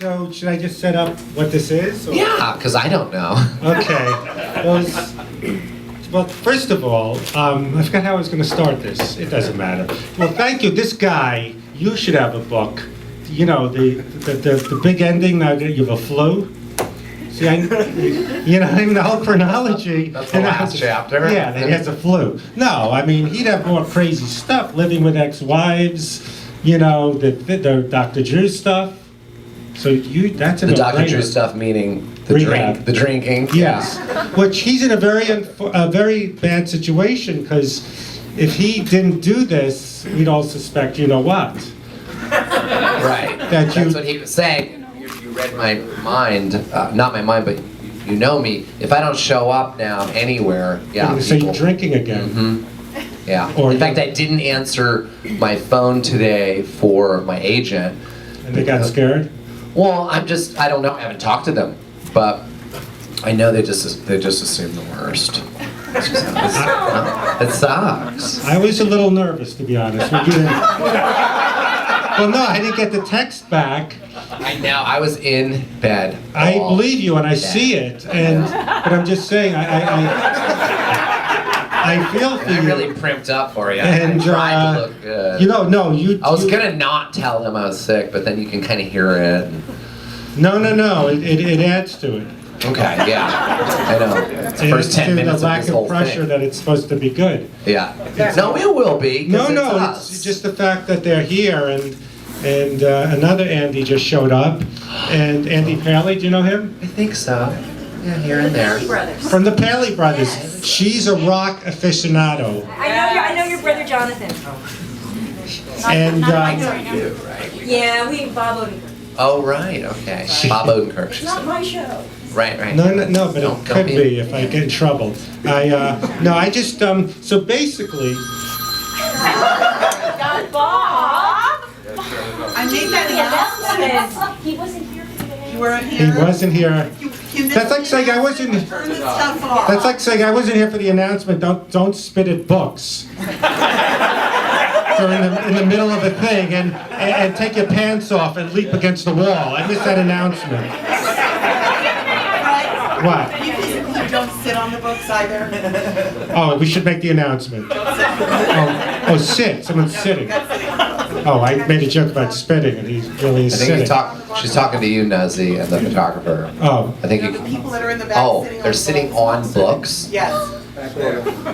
So should I just set up what this is? Or? Yeah, because I don't know. Okay. Well, first of all, I forgot how I was going to start this. It doesn't matter. Well, thank you. This guy, you should have a book. You know, the big ending, now that you have a flu. See, even the whole chronology. That's the last chapter. Yeah, that he has a flu. No, I mean, he'd have more crazy stuff, living with ex-wives, the Dr. Drew stuff. So that's the Dr. Drew stuff, meaning the drinking. Yes, which he's in a very bad situation, because if he didn't do this, we'd all suspect what. Right. That's what he was saying. You read my mind, not my mind, but you know me. If I don't show up now anywhere, So you're drinking again. Mm-hmm. Yeah. In fact, I didn't answer my phone today for my agent. And they got scared? Well, I don't know. I haven't talked to them, but I know they just assume the worst. It sucks. I was a little nervous, to be honest. Well, no, I didn't get the text back. I know. I was in bed. I believe you, and I see it. But I'm just saying, I feel for you. I really primped up for you. And I tried to look good. I was gonna not tell them I was sick, but then you can kind of hear it. No. It adds to it. Okay, yeah, I know. It's the first 10 minutes the lack of this whole pressure thing. That it's supposed to be good. Yeah. No, it will be. No, it's just the fact that they're here, and another Andy just showed up, and Andy Paley, do you know him? I think so. Yeah, here and there. From the Paley Brothers. Yes. She's a rock aficionado. I know your brother Jonathan. And you, right? Yeah, Bob Odenkirk. Oh, right, okay. Bob Odenkirk. It's not my show. Right. No, but it could be if I get in trouble. So basically... Bob! I made that announcement. He wasn't here today. You weren't here? He wasn't here. That's like saying I wasn't... Turn the stuff off. That's like saying I wasn't here for the announcement. Don't spit at books. Or in the middle of a thing, and take your pants off and leap against the wall. I missed that announcement. What? You don't sit on the books either. Oh, we should make the announcement. Oh, sit. Someone's sitting. Oh, I made a joke about spitting, and he really is sitting. She's talking to you, Nazi, and the photographer. Oh. I think The people that are in the back they're sitting on books? Yes.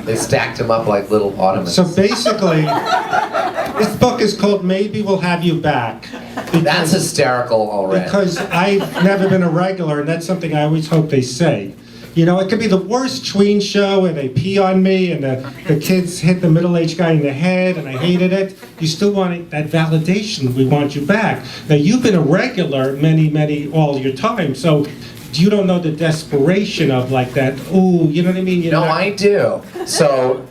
They stacked them up like little ottomans. So basically, this book is called Maybe We'll Have You Back. That's hysterical already. Because I've never been a regular, and that's something I always hope they say. It could be the worst tween show, and they pee on me, and the kids hit the middle-aged guy in the head, and I hated it. You still want that validation. We want you back. Now, you've been a regular all your time, so you don't know the desperation of like that. Ooh, you know what I mean? I do. So,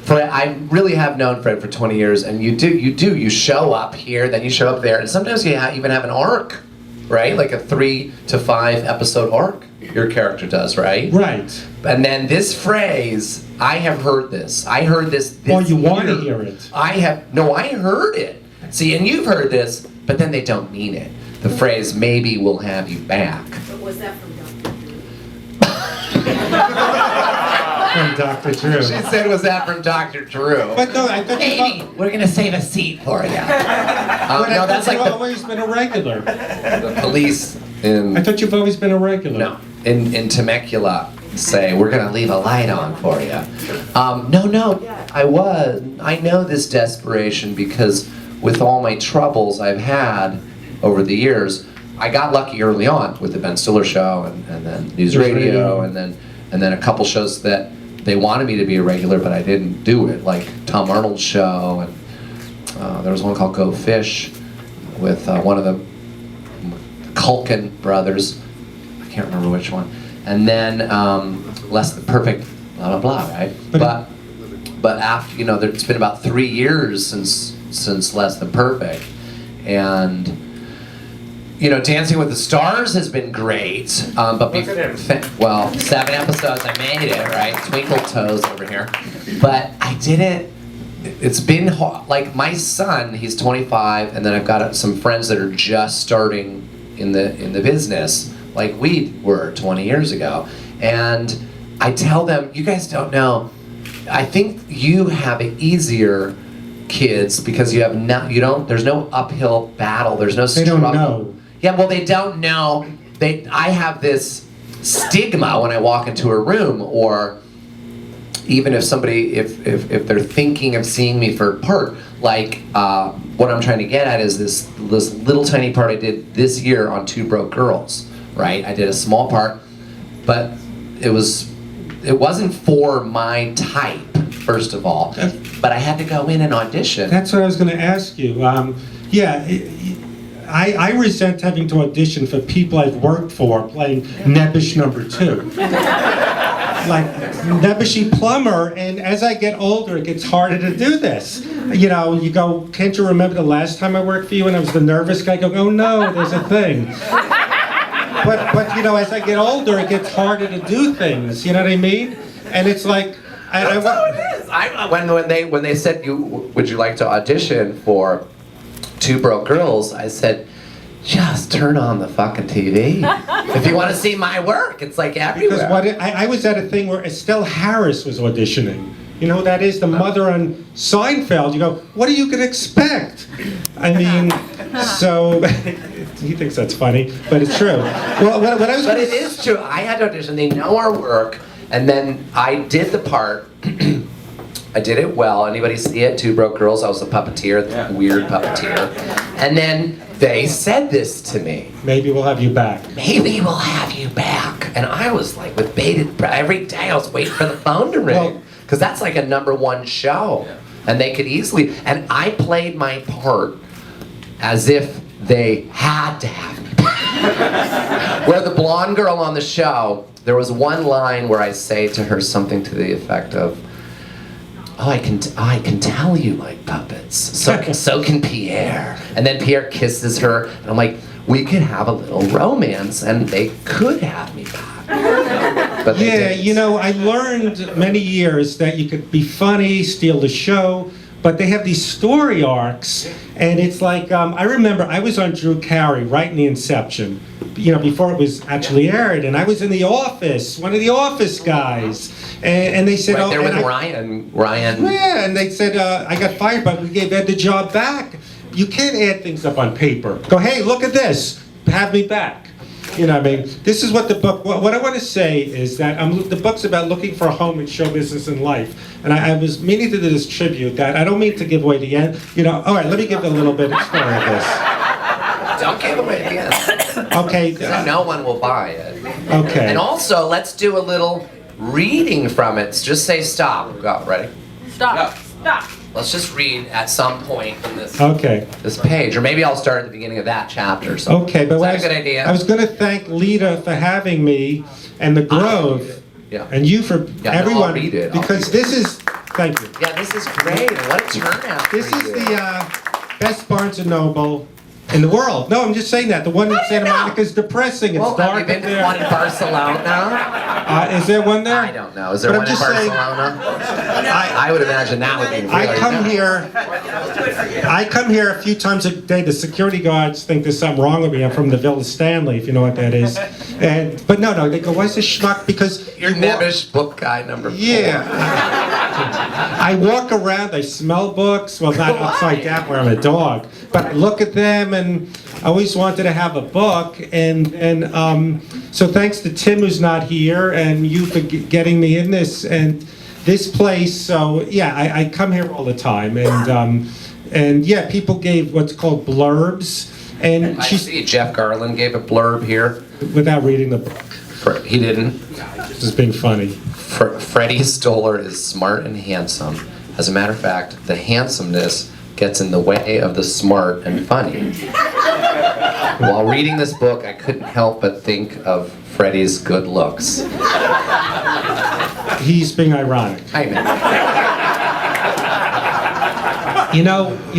I really have known Fred for 20 years, and you do. You show up here, then you show up there, and sometimes you even have an arc, right? Like a 3 to 5 episode arc. Your character does, right? Right. And then this phrase, I have heard this. I heard this. Or you want to hear it. I heard it. See, and you've heard this, but then they don't mean it. The phrase, maybe we'll have you back. But was that from Dr. Drew? From Dr. Drew. She said, was that from Dr. Drew? But no, I thought Maybe. We're going to save a seat for you. No, that's like you've always been a regular. the police in... I thought you've always been a regular. No. In Temecula say, we're going to leave a light on for you. No, I know this desperation because with all my troubles I've had over the years, I got lucky early on with the Ben Stiller show and then News Radio and then a couple shows that they wanted me to be a regular, but I didn't do it, like Tom Arnold's show, and there was one called Go Fish with one of the Culkin brothers. I can't remember which one. And then Less Than Perfect, blah, blah, blah, right? But after, it's been about 3 years since Less Than Perfect. And, Dancing with the Stars has been great. But 7 episodes, I made it, right? Twinkle toes over here. But I didn't, it's been hard. Like my son, he's 25, and then I've got some friends that are just starting in the business like we were 20 years ago. And I tell them, you guys don't know, I think you have it easier, kids, because you have there's no uphill battle, there's no They struggle. don't know. Yeah, well, they don't know. I have this stigma when I walk into a room, or even if somebody, if they're thinking of seeing me for a part, like what I'm trying to get at is this little tiny part I did this year on Two Broke Girls, right? I did a small part, but it wasn't for my type, first of all, but I had to go in and audition. That's what I was going to ask you. I resent having to audition for people I've worked for playing nebbish number 2. Like nebbishy plumber, and as I get older, it gets harder to do this. You know, you go, can't you remember the last time I worked for you and I was the nervous guy? I go, oh no, there's a thing. But you know, as I get older, it gets harder to do things. You know what I mean? And it's like, That's how it is. When they said, would you like to audition for Two Broke Girls, I said, just turn on the fucking TV. If you want to see my work, it's like everywhere. because I was at a thing where Estelle Harris was auditioning. You know, that is the mother on Seinfeld. You go, what are you going to expect? I mean, so he thinks that's funny, but it's true. Well, what I was But gonna it is true. I had to audition. They know our work, and then I did the part. I did it well. Anybody see it? Two Broke Girls. I was the puppeteer, the weird puppeteer. And then they said this to me. Maybe we'll have you back. Maybe we'll have you back. And I was like, with bated breath, every day I was waiting for the phone to ring. Well- Because that's like a #1 show. And they could easily, and I played my part as if they had to have me back. Where the blonde girl on the show, there was one line where I say to her something to the effect of, oh, I can tell you like puppets. So can Pierre. And then Pierre kisses her, and I'm like, we could have a little romance, and they could have me back. But they Yeah, didn't. you know, I learned many years that you could be funny, steal the show, but they have these story arcs, and it's like, I remember I was on Drew Carey right in the inception, you know, before it was actually aired, and I was in the office, one of the office guys, and they said, Right there with and Ryan. yeah, and they said, I got fired, but we gave Ed the job back. You can't add things up on paper. Go, hey, look at this, have me back. You know what I mean? This is what the book, what I want to say is that the book's about looking for a home in show business and life. And I was meaning to do this tribute that I don't mean to give away the end. You know, all right, let me give a little bit of story of this. Don't give away the end. Okay. So no one will buy it. Okay. And also, let's do a little reading from it. Just say stop. Go, ready? Stop. Go. Stop. Let's just read at some point from this Okay. this page, or maybe I'll start at the beginning of that chapter. So Okay, but is what that a good idea? I was going to thank Lita for having me and the Grove Yeah. and you for Yeah, no, everyone I'll read it. because this is, thank you. Yeah, this is great. What a turnout. This for is you. the best Barnes & Noble in the world. No, I'm just saying that. The one in Santa Monica is depressing. It's Well, have you dark been in to one in there. Barcelona? Is there one there? I don't know. Is there But one I'm in just saying- Barcelona? I would imagine that would be really I come nice. here. I come here a few times a day. The security guards think there's something wrong with me. I'm from the Villa Stanley, if you know what that is. But no, they go, "Why's this schmuck?" Because You're you walk- nebbish book guy number 4. Yeah. I walk around. I smell books. Well, not upside down where I'm a dog, but I look at them and I always wanted to have a book. And so thanks to Tim who's not here and you for getting me in this and this place. So yeah, I come here all the time and yeah, people gave what's called blurbs. And I she's see Jeff Garland gave a blurb here. without reading the book. He didn't. Just being funny. Freddie Stoller is smart and handsome. As a matter of fact, the handsomeness gets in the way of the smart and funny. While reading this book, I couldn't help but think of Freddie's good looks. He's being ironic. I know. You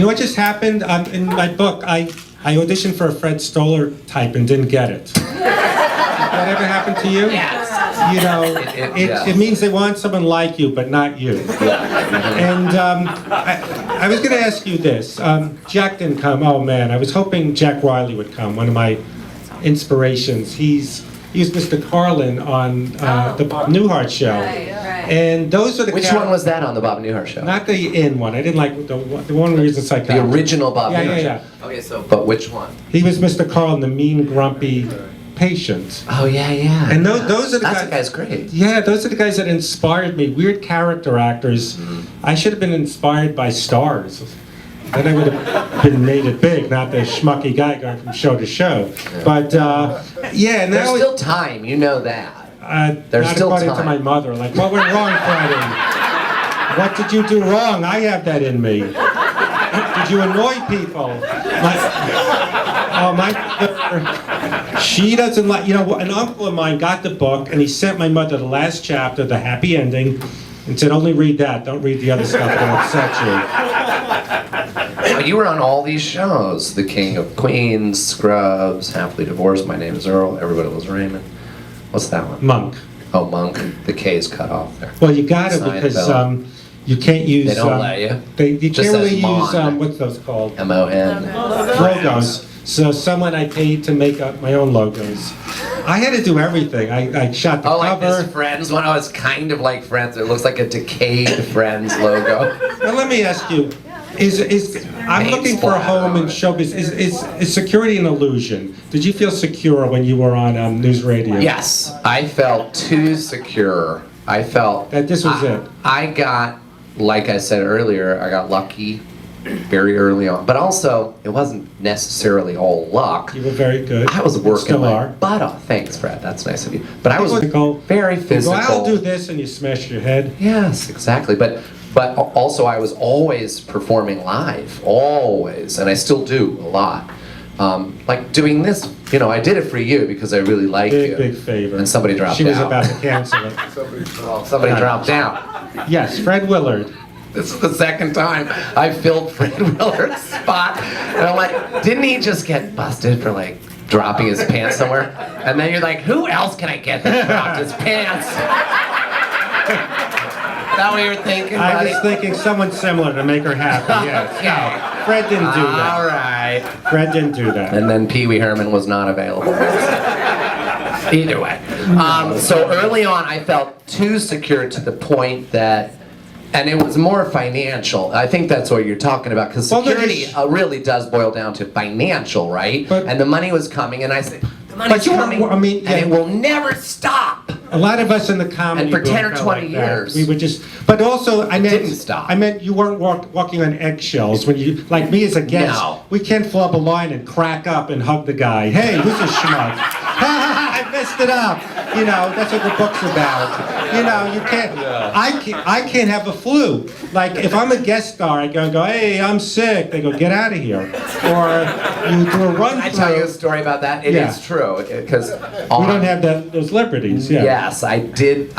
know what just happened? In my book, I auditioned for a Fred Stoller type and didn't get it. Did that ever happen to you? Yes. You know, Yeah. it means they want someone like you, but not you. And I was going to ask you this. Jack didn't come. Oh man, I was hoping Jack Riley would come. One of my inspirations. He was Mr. Carlin on the Bob Newhart show. Right, right. And those are the Which one was that on the Bob Newhart show? Not the in one. I didn't like the one where he was a psychiatrist. The original Bob Yeah, Newhart yeah, show. Okay, so, but which one? He was Mr. Carlin, the mean, grumpy patient. Oh, yeah, yeah. And those are the That guys. guy's great. Yeah, those are the guys that inspired me. Weird character actors. I should have been inspired by stars. Then I would have been made it big, not the schmucky guy going from show to show. But yeah, now There's still time, you know that. there's not still according to time. my mother. Like, what went wrong, Freddie? What did you do wrong? I have that in me. Did you annoy people? My mother, she doesn't like, an uncle of mine got the book and he sent my mother the last chapter, the happy ending, and said, only read that, don't read the other stuff that'll upset you. Oh, you were on all these shows. The King of Queens, Scrubs, Happily Divorced, My Name is Earl, Everybody Loves Raymond. What's that one? Monk. Oh, Monk. The K's cut off there. Well, you got it because Seinfeld. you can't use. They don't let you. You Just can't really says use Mon. what's those called? M-O-N. Logos. So someone I paid to make up my own logos. I had to do everything. I shot the Oh, like cover. this Friends one? Oh, it's kind of like Friends. It looks like a decayed Friends logo. Now let me ask you, I'm Name looking for a splatter home on in it. showbiz. Is security an illusion? Did you feel secure when you were on news radio? Yes, I felt too secure. I felt That this was it. I got, like I said earlier, I got lucky very early on. But also, it wasn't necessarily all luck. You were very good. I was You working still my are. butt off. Thanks, Fred. That's nice of you. But I was Physical. very You go, physical. I'll do this, and you smash your head. Yes, exactly. But also I was always performing live, always, and I still do a lot. Like doing this, I did it for you because I really like you. Big favor. And somebody dropped She was out. about to cancel it. Well, somebody dropped out. Yes, Fred Willard. This is the second time I filled Fred Willard's spot, and I'm like, didn't he just get busted for like dropping his pants somewhere? And then you're like, who else can I get that dropped his pants? Is that what you were thinking, I buddy? was thinking someone similar to make her happy, yes. No, Fred didn't do that. All right. Fred didn't do that. And then Pee Wee Herman was not available. Either way. So early on, I felt too secure to the point that, and it was more financial. I think that's what you're talking about, because Well, security there's- really does boil down to financial, right? But- And the money was coming, and I said, the money's you were- coming, I mean, yeah. and it will never stop. A lot of us in the comedy And for 10 or booth felt 20 like that. years. We would just, but also I meant, Didn't stop. I meant you weren't walking on eggshells when you, like me as a guest. No. We can't flub a line and crack up and hug the guy. Hey, who's a schmuck? I messed it up. That's what the book's about. You can't. I can't have a flu. Like if I'm a guest star, I go, hey, I'm sick. They go, get out of here. Or you do a run Can I tell you a through. story about that? It Yeah. is true, because We don't have those liberties. Yeah. Yes, I did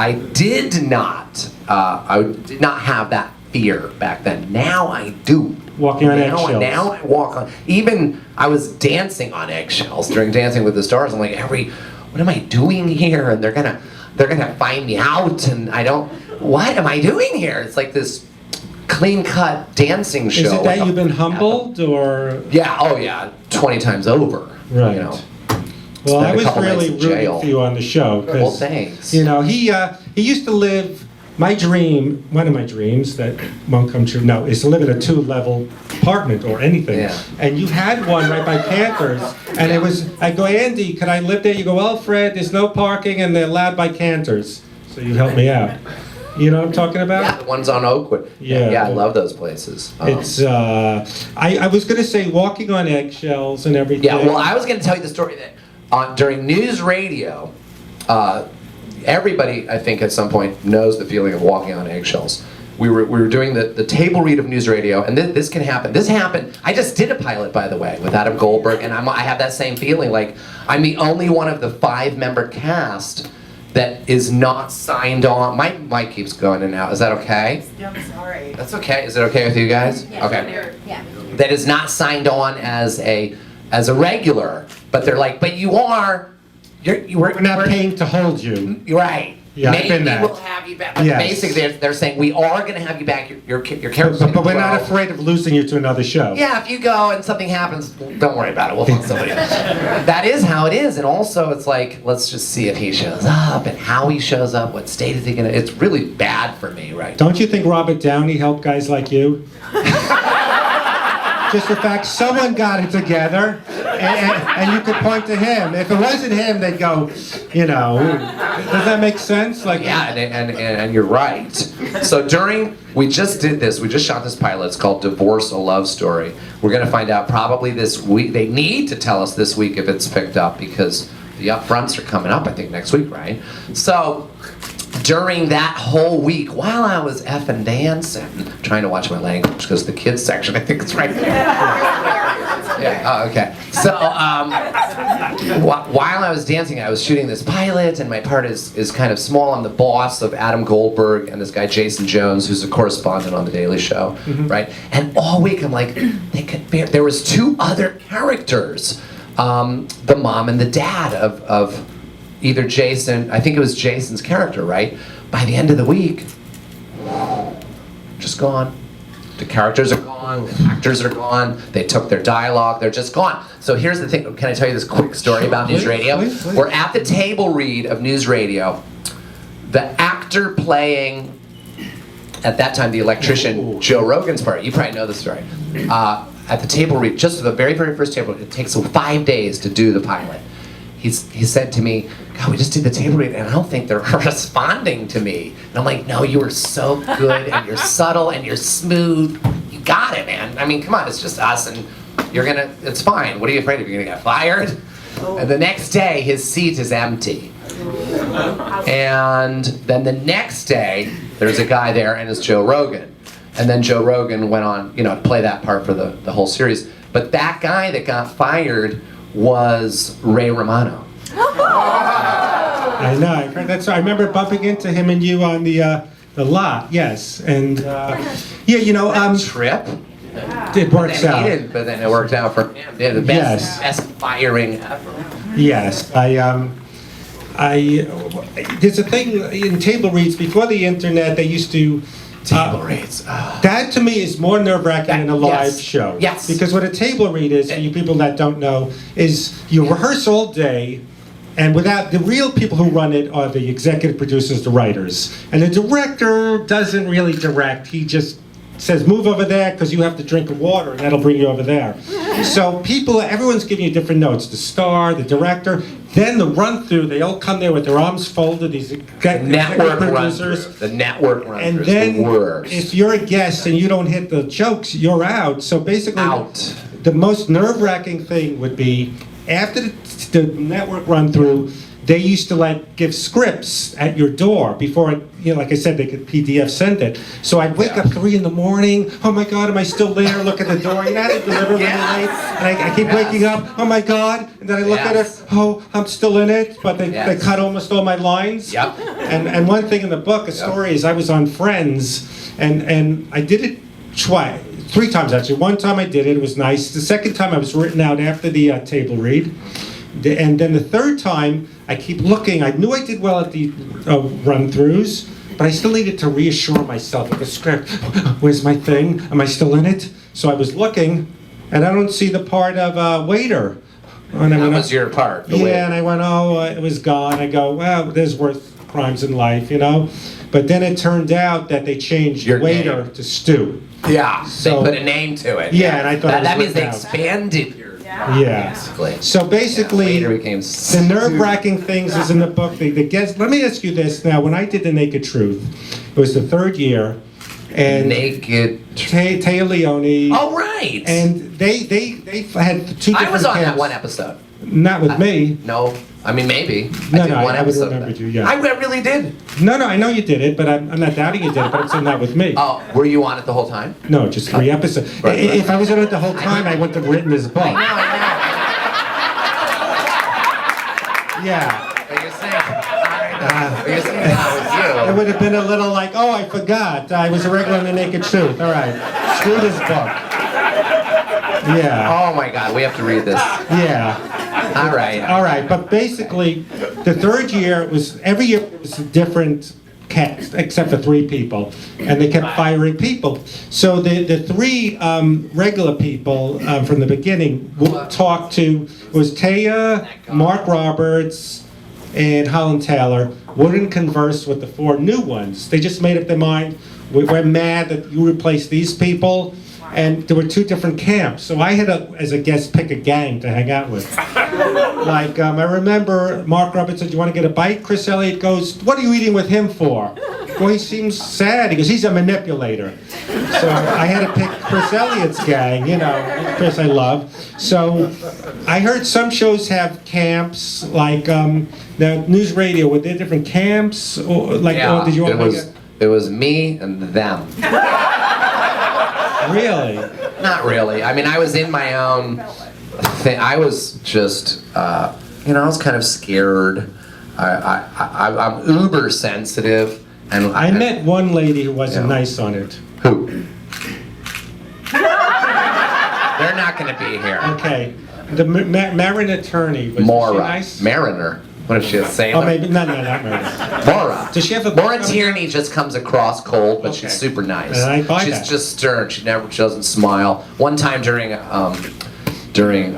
not. I did not have that fear back then. Now I do. Walking on now, eggshells. Now I walk on. Even I was dancing on eggshells during Dancing with the Stars. I'm like, what am I doing here? And they're gonna find me out, and I don't. What am I doing here? It's like this clean-cut dancing show. Is it that with you've been a- humbled or? Yeah. Oh yeah. 20 times over. Right. You know. Well, Spent I a was couple really nights in rooting jail. for you on the show. 'Cause, Well, thanks. He used to live. My dream, one of my dreams that won't come true, no, is to live in a 2-level apartment or anything. Yeah. And you had one right by Cantor's, and it was. I go, Andy, can I live there? You go, well, Fred, there's no parking, and they're allowed by Cantor's. So you help me out. You know what I'm talking about? Yeah, the ones on Oakwood. Yeah. Yeah, I love those places. It's. I was gonna say walking on eggshells and everything. Yeah, well, I was going to tell you the story that during news radio, everybody, I think, at some point knows the feeling of walking on eggshells. We were doing the table read of news radio, and this can happen. This happened. I just did a pilot, by the way, with Adam Goldberg, and I have that same feeling. Like I'm the only one of the 5-member cast that is not signed on. My mic keeps going in and out. Is that okay? I'm sorry. That's okay. Is it okay with you guys? Okay. Yeah. That is not signed on as a regular, but they're like, but you are. We're We're not paying to hold you. You're right. Yeah, I've maybe been there. we'll have you back. But Yes. basically, they're saying we are going to have you back. Your character's But we're not grow. afraid of losing you to another show. Yeah, if you go and something happens, don't worry about it. We'll find somebody else. That is how it is. And also, it's like, let's just see if he shows up and how he shows up. What state is he gonna? It's really bad for me, right? Don't you think Robert Downey helped guys like you? Just the fact someone got it together, and you could point to him. If it wasn't him, they'd go, you know. Does that make sense? Like, Yeah, and you're right. So we just did this. We just shot this pilot. It's called Divorce: A Love Story. We're gonna find out probably this week. They need to tell us this week if it's picked up because the upfronts are coming up. I think next week, right? So during that whole week, while I was effing dancing, trying to watch my language because the kids section, I think it's right there. Yeah. Oh, okay. So while I was dancing, I was shooting this pilot, and my part is kind of small. I'm the boss of Adam Goldberg and this guy Jason Jones, who's a correspondent on The Daily Show, right? And all week I'm like, there was two other characters, the mom and the dad of either Jason. I think it was Jason's character, right? By the end of the week, just gone. The characters are gone, the actors are gone, they took their dialogue, they're just gone. So here's the thing, can I tell you this quick story about News Radio? Please. We're at the table read of News Radio. The actor playing, at that time, the electrician, Joe Rogan's part, you probably know the story. At the table read, just the very, very first table, it takes 5 days to do the pilot. He said to me, God, we just did the table read and I don't think they're responding to me. And I'm like, no, you are so good and you're subtle and you're smooth. You got it, man. I mean, come on, it's just us and it's fine. What are you afraid of? You're gonna get fired? And the next day, his seat is empty. And then the next day, there's a guy there and it's Joe Rogan. And then Joe Rogan went on, to play that part for the whole series. But that guy that got fired was Ray Romano. I know. I remember bumping into him and you on the lot. Yes, and Trip. it works Then he out. didn't, but then it worked out for him. They had the best, Yes. best firing ever. Yes, there's a thing in table reads before the internet. They used to. Table reads. That to me is more nerve-wracking than a live Yes. show. Yes. Because what a table read is, for you people that don't know, is you rehearse all day, and without the real people who run it are the executive producers, the writers, and the director doesn't really direct. He just says, move over there because you have to drink water, and that'll bring you over there. So everyone's giving you different notes. The star, the director, then the run-through. They all come there with their arms folded. These Network run through. The network run and through then, is the worst. if you're a guest and you don't hit the jokes, you're out. So basically, Out. the most nerve-wracking thing would be after the network run-through, they used to give scripts at your door before like I said, they could PDF send it. So I'd wake up 3 a.m. Oh my God, am I still there? Look at the door. You know how they deliver really Yes. late? And I keep waking up. Oh my God! And then I look at Yes. it. Oh, I'm still in it. But they Yes. cut almost all my lines. Yep. And one thing in the book, a story is I was on Friends, and I did it twice. 3 times actually. One time I did it, it was nice. The second time I was written out after the table read. And then the third time, I keep looking. I knew I did well at the run-throughs, but I still needed to reassure myself with the script. Where's my thing? Am I still in it? So I was looking, and I don't see the part of waiter. And I That went, was your part. The yeah, way. and I went, it was gone. I go, well, there's worse crimes in life, But then it turned out that they changed Your waiter to Stu. Yeah. So- they put a name to it. Yeah, and I thought it was that means they written out. expanded your. Yeah. Basically. So basically, Later became the nerve-wracking things is in the book. The guest. Let me ask you this now. When I did The Naked Truth, it was the 3rd year, and Naked. Taya Leone. Oh right. And they had 2 different I was on that camps. one episode. Not with me. No, I mean maybe. No, I did no, one I would episode. of remember that. you, yeah. I really did. No, I know you did it, but I'm not doubting you did it. But I'm saying not with me. Oh, were you on it the whole time? No, just 3 episodes. Right. If I was on it the whole time, I wouldn't have written this book. I know. Yeah. But you're saying. But you're saying that It was would have been a little like, oh, I forgot. I was a regular in The Naked Truth. All right. Screw this book. you. Yeah. Oh my God, we have to read this. Yeah. All right. All right, but basically, the third year, every year it was a different cast, except for 3 people, and they kept firing people. So the 3 regular people from the beginning talked to, was Taya, Mark Roberts, and Holland Taylor, wouldn't converse with the 4 new ones. They just made up their mind, we're mad that you replaced these people, and there were 2 different camps. So I had to, as a guest, pick a gang to hang out with. Like, I remember Mark Roberts said, "You want to get a bite?" Chris Elliott goes, "What are you eating with him for?" Well, he seems sad. He goes, "He's a manipulator." So I had to pick Chris Elliott's gang, you know, Chris I love. So I heard some shows have camps, like the news radio, were there different camps? Or, like, or did you all it was me and them. Really? Not really. I mean, I was in my own thing. I was just, you know, I was kind of scared. I'm uber sensitive, and I met one lady who wasn't nice on it. Who? They're not going to be here. Okay, the Marin attorney, was she Mora. nice? Mariner. What if she was saying? Oh, maybe, no, not Marin. Mora. Does she have a Maura Tierney just comes across cold, but Okay. she's super nice. And I buy she's that. just stern. She doesn't smile. One time during a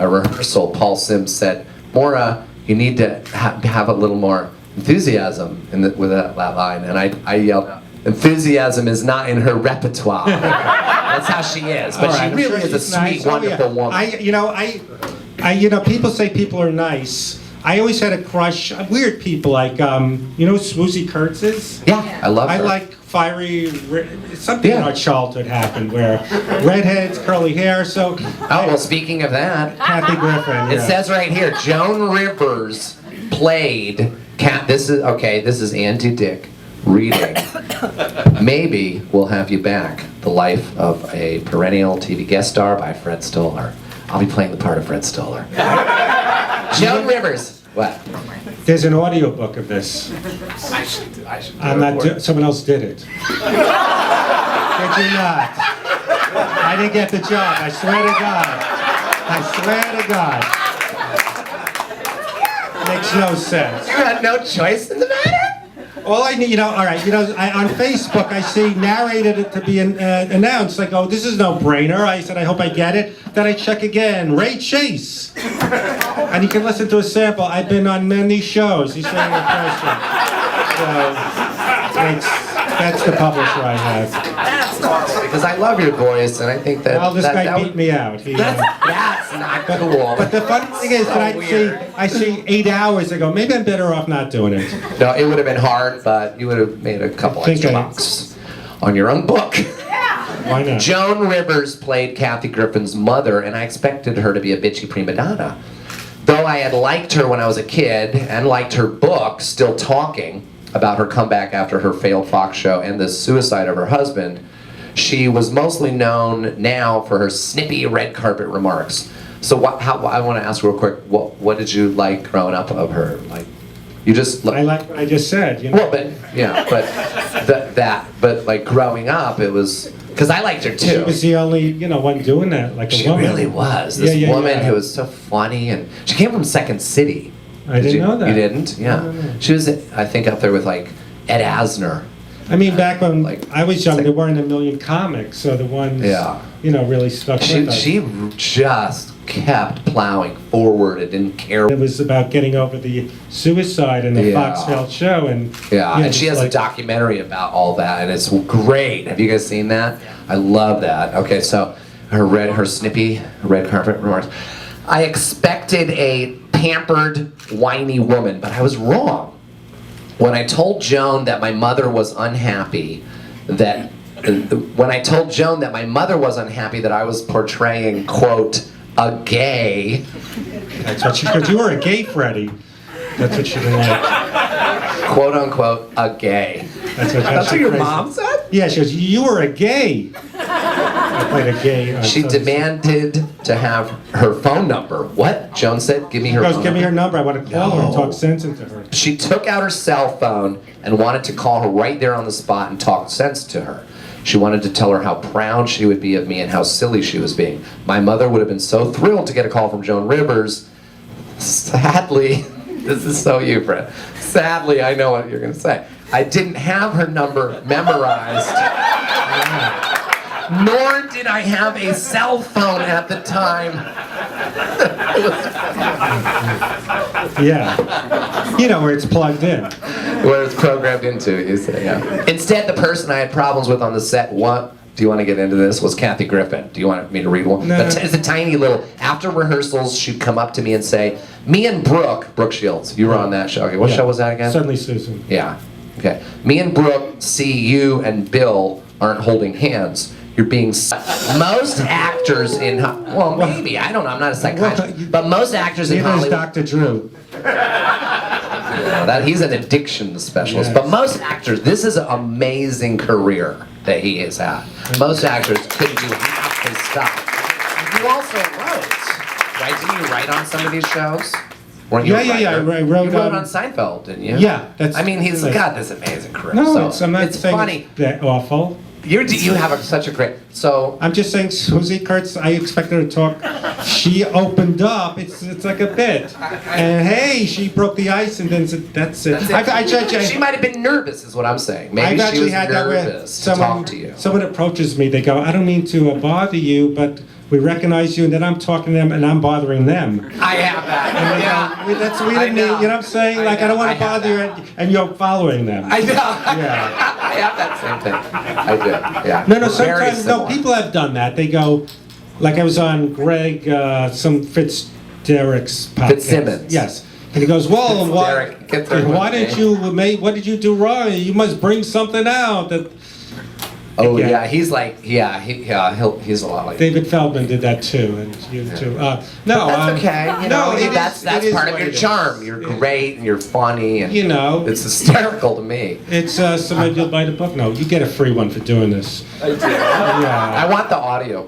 rehearsal, Paul Sims said, "Maura, you need to have a little more enthusiasm with that line." And I yelled, "Enthusiasm is not in her repertoire." That's how she is. But All right, she I'm really sure is a she's sweet, nice. Oh, wonderful yeah. woman. People say people are nice. I always had a crush on weird people, like, you know who Swoosie Kurtz is? Yeah, I love her. I like fiery, something in our childhood happened where redheads, curly hair, so. Oh, well, speaking of that, Kathy Griffin, it yeah. says right here, Joan Rivers played this is Andy Dick reading. Maybe we'll have you back. The life of a perennial TV guest star by Fred Stoller. I'll be playing the part of Fred Stoller. Joan Rivers. What? There's an audiobook of this. I should. I'm not. Someone else did it. Did you not? I didn't get the job. I swear to God. Makes no sense. You had no choice in the matter. All I need, all right, on Facebook I see narrated it to be announced, like, oh, this is no brainer. I said, I hope I get it. Then I check again, Ray Chase. And you can listen to a sample. I've been on many shows. He's saying impression. So, that's the publisher I have. Because I love your voice, and I think that. Well, this guy beat me out. That's not cool. But the funny thing is that I see 8 hours ago. Maybe I'm better off not doing it. No, it would have been hard, but you would have made a couple extra bucks on your own book. Why not? Joan Rivers played Kathy Griffin's mother, and I expected her to be a bitchy prima donna. Though I had liked her when I was a kid and liked her book, Still Talking, about her comeback after her failed Fox show and the suicide of her husband, she was mostly known now for her snippy red carpet remarks. So I want to ask real quick, what did you like growing up of her? Like, you just I like what I just said. Well, but like growing up, it was because I liked her too. She was the only, one doing that, like a She woman. really was. This woman who was so funny, and she came from Second City. I didn't know that. You didn't? Yeah. No. She was, I think, up there with like Ed Asner. I mean, back when Like, I was young, like- there weren't a million comics, so the ones, Yeah. really stuck with us. She just kept plowing forward and didn't care. It was about getting over the suicide in the Yeah. Foxville show, and And she has it's a documentary about all that, and it's great. Have you guys seen that? I love that. Okay, so her snippy red carpet remarks. I expected a pampered, whiny woman, but I was wrong. When I told Joan that my mother was unhappy, that I was portraying, quote, a gay. that's what she. Because you were a gay Freddy. That's what she didn't like. Quote unquote, a gay. That's what your mom said? Yeah, she goes, you were a gay. I played a gay. She demanded to have her phone number. What? Joan said, give me her phone Give me her number. number. I want to call her and talk sense into her. She took out her cell phone and wanted to call her right there on the spot and talk sense to her. She wanted to tell her how proud she would be of me and how silly she was being. My mother would have been so thrilled to get a call from Joan Rivers. Sadly, this is so you, Fred. Sadly, I know what you're going to say. I didn't have her number memorized. Nor did I have a cell phone at the time. Yeah. You know where it's plugged in. Where it's programmed into, you say, yeah. Instead, the person I had problems with on the set, do you want to get into this, was Kathy Griffin. Do you want me to read one? No. It's a tiny little, after rehearsals, she'd come up to me and say, me and Brooke Shields, you were on that show. Okay, what Yeah. show was that again? Suddenly Susan. Yeah, okay. Me and Brooke see you and Bill aren't holding hands. You're being most actors in well, maybe, I don't know, I'm not a psychiatrist, but most actors in Neither is Hollywood, Dr. Drew. he's an addiction specialist, Yes. but most actors, this is an amazing career that he has had. Most actors couldn't do half his stuff. You also wrote, right? Didn't you write on some of these shows? Weren't you a Yeah. writer? I wrote You wrote on on Seinfeld, didn't you? Yeah, that's. I mean, he's like, got this amazing career. No, so I'm not it's saying funny. it's that awful. You have such a great. So I'm just saying, Susie Kurtz, I expect her to talk. She opened up. It's like a bit. And hey, she broke the ice and then said, that's it. she might have been nervous, is what I'm saying. Maybe I've she actually was had that where nervous to talk to you. someone approaches me, they go, I don't mean to bother you, but we recognize you, and then I'm talking to them and I'm bothering them. I have that. Yeah. We didn't need, you know what I'm saying? I Like, I don't want know, to I have bother you, and you're following them. I know. Yeah. I have that same thing. I do. Yeah. No, We're very sometimes, similar. people have done that. They go, like I was on Greg, some Fitzderek's podcast. Fitzsimmons. Yes. And he goes, well, Derek, get there why one day. didn't you what did you do wrong? You must bring something out. That Oh Yeah. yeah, he's like he's a lot like. David Feldman did that too, and you too. No, That's okay. You know, it that's is- it is part of what your it is. charm. You're great and you're funny and You know, it's hysterical to me. it's somebody you'll buy the book. No, you get a free one for doing this. I do. Yeah. I want the audio.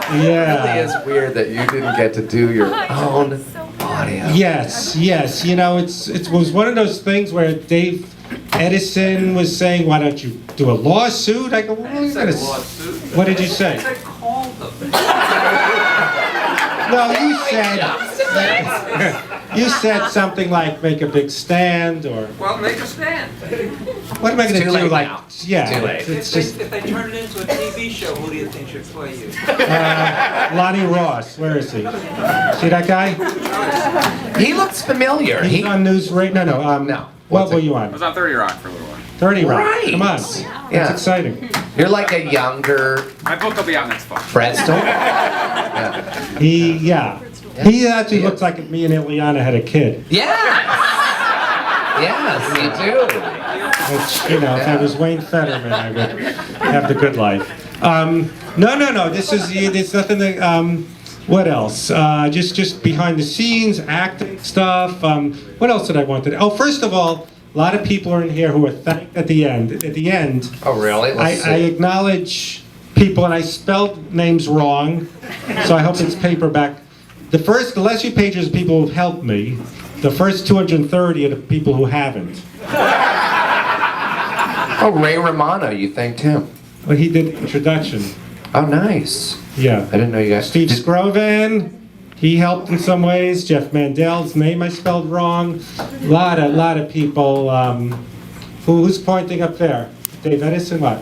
It really Yeah. is weird that you didn't get to do your own audio. Yes. You know, it was one of those things where Dave Edison was saying, "Why don't you do a lawsuit?" I go, "What are you gonna s- What did you say?" No, you said something like make a big stand or Well, make a stand. what am I going It's to too do? late Like, now. yeah, Too late. it's just If they turn it into a TV show, who do you think should play you? Lonnie Ross. Where is he? See that guy? He looks familiar. He's on News Radio. No. No. What What's were it? you I was on? on 30 Rock for a little while. 30 Rock. Right. Come on. Yeah. That's exciting. You're like a younger My book will be out next fall. Fred Stoller. Yeah. He actually He looks is. like me and Ileana had a kid. Yes. Yes, you do. Which, you know, if I was Wayne Fetterman, I would have the good life. No. This is it's nothing that. What else? Just behind the scenes, acting stuff. What else did I want to do? Oh, first of all, a lot of people are in here who are thanked at the end. At the end, Oh, really? Let's I see. acknowledge people, and I spelled names wrong, so I hope it's paperback. The last few pages, people who've helped me. The first 230 are the people who haven't. Oh, Ray Romano, you thanked him. Well, he did the introduction. Oh, nice. Yeah. I didn't know you guys. Steve Scrovan, he helped in some ways. Jeff Mandel's name I spelled wrong. Lot of people. Who's pointing up there? Dave Edison, what?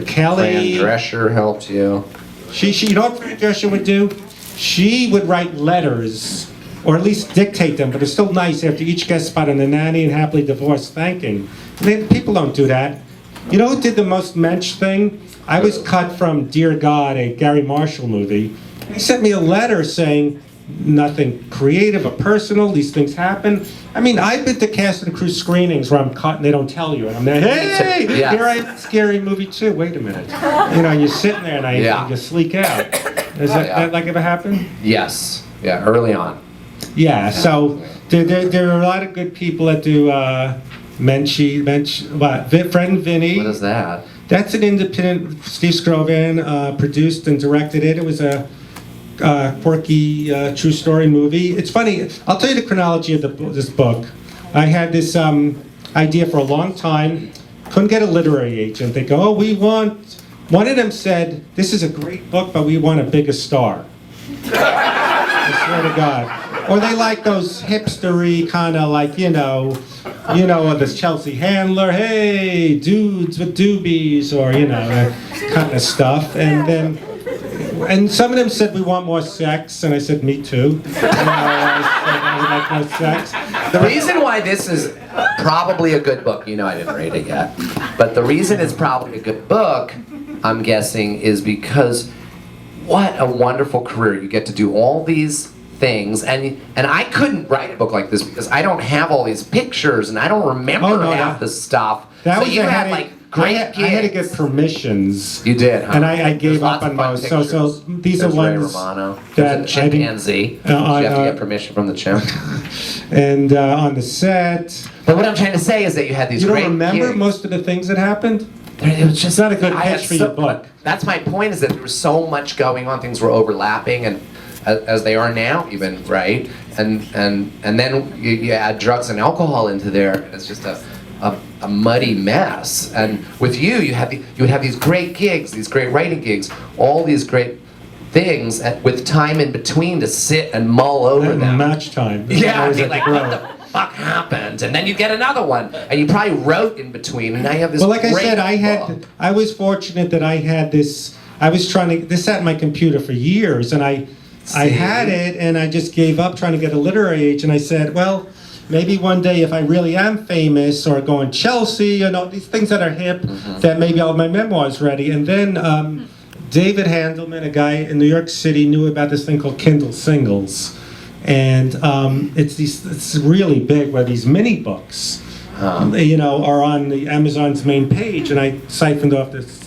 Kelly. Fran Drescher helped you. She, you know what Fran Drescher would do? She would write letters, or at least dictate them, but it's still nice after each guest spot on The Nanny and Happily Divorced thanking. People don't do that. You know who did the most mensch thing? I was cut from Dear God, a Gary Marshall movie. He sent me a letter saying nothing creative or personal, these things happen. I mean, I've been to cast and crew screenings where I'm cut and they don't tell you. And I'm there, hey, Yeah. here I am, scary movie too. Wait a minute. You know, you're sitting there and Yeah. you sleek out. Has Yeah. that like ever happened? Yes. Yeah, early on. Yeah, so there are a lot of good people that do Friend Vinny. What is that? That's an independent, Steve Scrovan produced and directed it. It was a quirky true story movie. It's funny, I'll tell you the chronology of this book. I had this idea for a long time, couldn't get a literary agent. They go, one of them said, this is a great book, but we want a bigger star. I swear to God. Or they like those hipstery kind of like, this Chelsea Handler, hey, dudes with doobies, or, that kind of stuff. And some of them said we want more sex, and I said, me too. I said I would like more sex. The reason why this is probably a good book, I didn't rate it yet, but the reason it's probably a good book, I'm guessing, is because what a wonderful career. You get to do all these things, and I couldn't write a book like this because I don't have all these pictures, and I don't remember half the stuff. That so was you a had headache. like great I had to gigs. get permissions. You did, huh? And I There's gave lots up of on fun those. So pictures. these There's are Ray ones Romano. that There's a I didn't- chimpanzee. You have to get permission from the chimp. And on the set. But what I'm trying to say is that you had these You great don't remember gigs. most of the things that happened? It was just not a good I had pitch for your book. That's my point, is that there was so much going on. Things were overlapping, and as they are now, even, right? And then you add drugs and alcohol into there, and it's just a muddy mess. And with you would have these great gigs, these great writing gigs, all these great things with time in between to sit and mull over them. Match time. Yeah, Always I'd be at like, the what Grove. the fuck happened? And then you get another one, and you probably wrote in between, and now you have this. Well, like I great said, book. I was fortunate that I had this. I was trying to. This sat in my computer for years, and I had it, and I just gave up trying to get a literary agent. I said, well, maybe one day if I really am famous or go in Chelsea, these things that are hip, that maybe I'll have my memoirs ready. And then David Handelman, a guy in New York City, knew about this thing called Kindle Singles, and it's really big, where these mini books. Are on the Amazon's main page, and I siphoned off this